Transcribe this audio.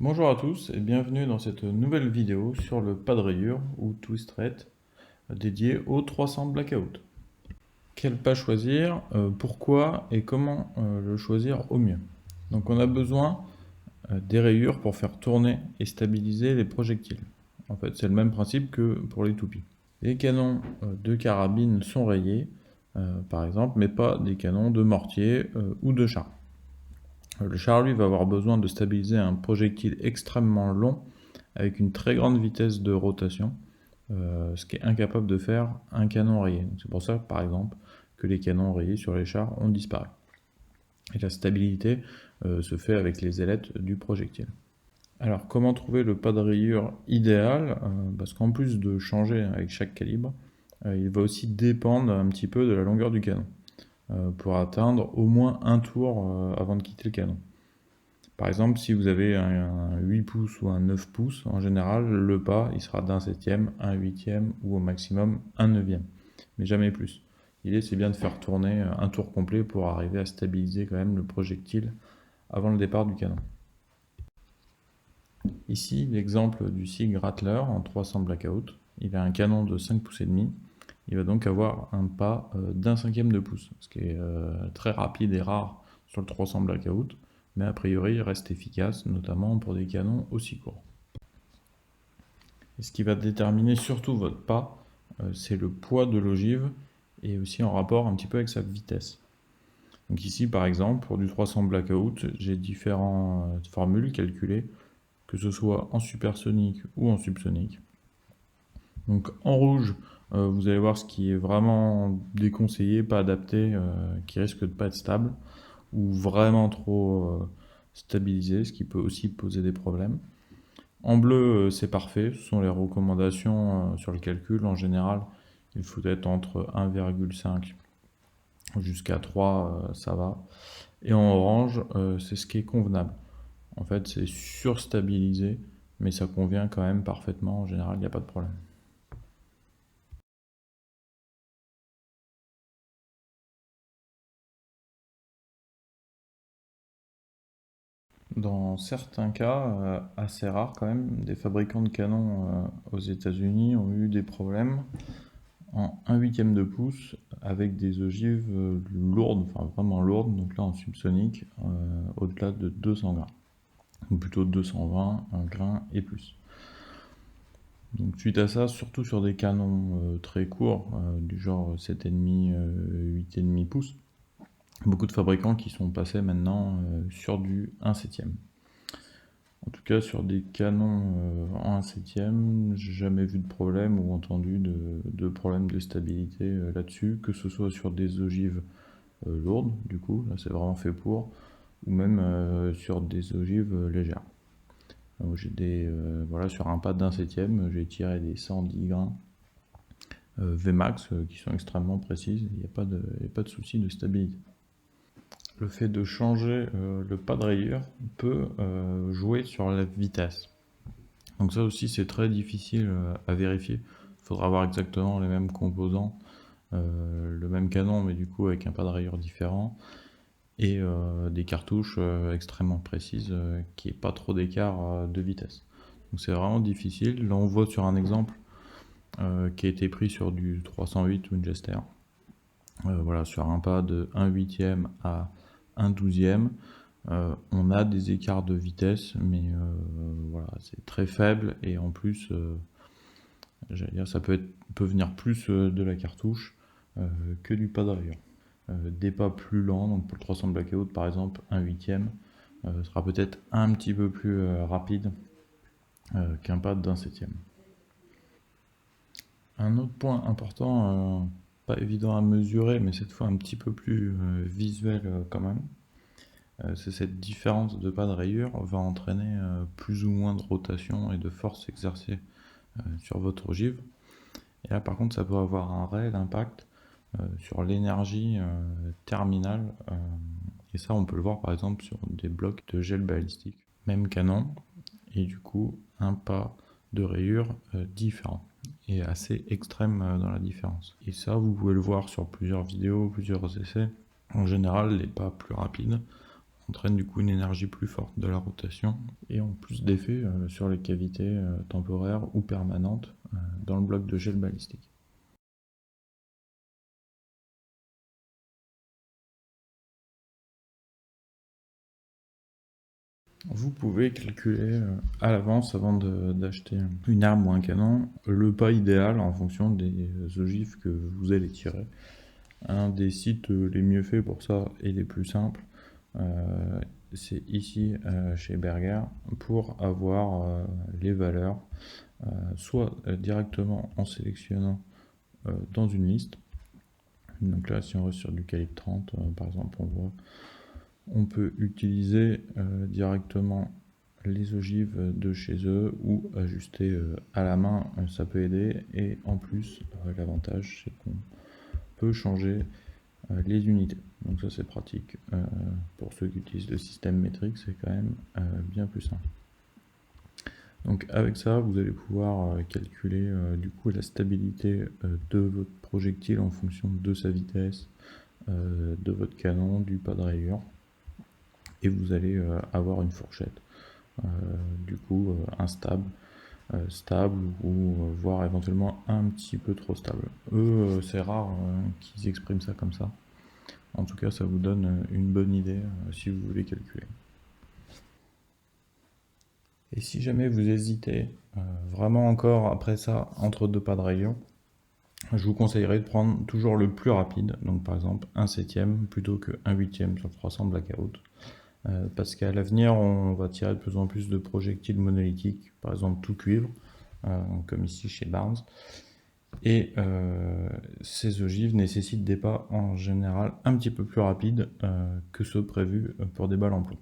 Bonjour à tous et bienvenue dans cette nouvelle vidéo sur le pas de rayure ou twist rate dédié au 300 blackout. Quel pas choisir, pourquoi et comment le choisir au mieux. Donc on a besoin des rayures pour faire tourner et stabiliser les projectiles. En fait c'est le même principe que pour les toupies. Les canons de carabine sont rayés par exemple, mais pas des canons de mortier ou de char. Le char, lui, va avoir besoin de stabiliser un projectile extrêmement long avec une très grande vitesse de rotation, ce qui est incapable de faire un canon rayé. C'est pour ça, par exemple, que les canons rayés sur les chars ont disparu. Et la stabilité se fait avec les ailettes du projectile. Alors, comment trouver le pas de rayure idéal? Parce qu'en plus de changer avec chaque calibre, il va aussi dépendre un petit peu de la longueur du canon, pour atteindre au moins un tour avant de quitter le canon. Par exemple, si vous avez un 8 pouces ou un 9 pouces, en général, le pas, il sera d'un septième, un huitième ou au maximum un neuvième, mais jamais plus. L'idée, c'est bien de faire tourner un tour complet pour arriver à stabiliser quand même le projectile avant le départ du canon. Ici, l'exemple du SIG Rattler en 300 Blackout. Il a un canon de 5 pouces et demi. Il va donc avoir un pas d'un cinquième de pouce, ce qui est très rapide et rare sur le 300 Blackout, mais a priori il reste efficace, notamment pour des canons aussi courts. Et ce qui va déterminer surtout votre pas, c'est le poids de l'ogive et aussi en rapport un petit peu avec sa vitesse. Donc ici par exemple, pour du 300 Blackout, j'ai différentes formules calculées, que ce soit en supersonique ou en subsonique. Donc en rouge, vous allez voir ce qui est vraiment déconseillé, pas adapté, qui risque de pas être stable, ou vraiment trop stabilisé, ce qui peut aussi poser des problèmes. En bleu, c'est parfait, ce sont les recommandations sur le calcul. En général, il faut être entre 1,5 jusqu'à 3, ça va. Et en orange, c'est ce qui est convenable. En fait, c'est surstabilisé, mais ça convient quand même parfaitement. En général, il n'y a pas de problème. Dans certains cas, assez rares quand même, des fabricants de canons aux États-Unis ont eu des problèmes en 1 huitième de pouce avec des ogives lourdes, enfin vraiment lourdes, donc là en subsonique, au-delà de 200 grains, ou plutôt 220 grains et plus. Donc suite à ça, surtout sur des canons très courts, du genre 7,5, 8,5 pouces, beaucoup de fabricants qui sont passés maintenant sur du 1 septième. En tout cas, sur des canons en 1/7, j'ai jamais vu de problème ou entendu de problème de stabilité là-dessus, que ce soit sur des ogives lourdes, du coup, là c'est vraiment fait pour, ou même sur des ogives légères. J'ai voilà, sur un pas d'1/7, j'ai tiré des 110 grains Vmax qui sont extrêmement précises, il n'y a pas de souci de stabilité. Le fait de changer le pas de rayure peut jouer sur la vitesse. Donc ça aussi c'est très difficile à vérifier. Il faudra avoir exactement les mêmes composants, le même canon mais du coup avec un pas de rayure différent et des cartouches extrêmement précises qui n'aient pas trop d'écart de vitesse. Donc c'est vraiment difficile. Là on voit sur un exemple qui a été pris sur du 308 Winchester. Voilà, sur un pas de 1 huitième à 1 douzième. On a des écarts de vitesse, mais voilà, c'est très faible et en plus, j'allais dire, ça peut venir plus de la cartouche que du pas de rayure. Des pas plus lents, donc pour le 300 Blackout par exemple, 1 huitième sera peut-être un petit peu plus rapide qu'un pas d'un septième. Un autre point important, pas évident à mesurer, mais cette fois un petit peu plus visuel quand même, c'est cette différence de pas de rayure va entraîner plus ou moins de rotation et de force exercée sur votre ogive. Et là par contre ça peut avoir un réel impact sur l'énergie terminale, et ça on peut le voir par exemple sur des blocs de gel balistique. Même canon, et du coup un pas de rayure différent et assez extrême dans la différence. Et ça vous pouvez le voir sur plusieurs vidéos, plusieurs essais. En général les pas plus rapides entraîne du coup une énergie plus forte de la rotation et ont plus d'effet sur les cavités temporaires ou permanentes dans le bloc de gel balistique. Vous pouvez calculer à l'avance avant d'acheter une arme ou un canon le pas idéal en fonction des ogives que vous allez tirer. Un des sites les mieux faits pour ça et les plus simples, c'est ici chez Berger pour avoir les valeurs, soit directement en sélectionnant dans une liste. Donc là, si on reste sur du calibre 30, par exemple, on peut utiliser directement les ogives de chez eux ou ajuster à la main, ça peut aider. Et en plus, l'avantage, c'est qu'on peut changer les unités. Donc ça, c'est pratique. Pour ceux qui utilisent le système métrique, c'est quand même bien plus simple. Donc avec ça, vous allez pouvoir calculer du coup la stabilité de votre projectile en fonction de sa vitesse, de votre canon, du pas de rayure. Et vous allez avoir une fourchette, du coup instable, stable ou voire éventuellement un petit peu trop stable. Eux, c'est rare qu'ils expriment ça comme ça. En tout cas, ça vous donne une bonne idée si vous voulez calculer. Et si jamais vous hésitez vraiment encore après ça entre deux pas de rayure, je vous conseillerais de prendre toujours le plus rapide, donc par exemple un septième plutôt qu'un huitième sur le 300 blackout. Parce qu'à l'avenir, on va tirer de plus en plus de projectiles monolithiques, par exemple tout cuivre, comme ici chez Barnes. Et ces ogives nécessitent des pas en général un petit peu plus rapides que ceux prévus pour des balles en plomb.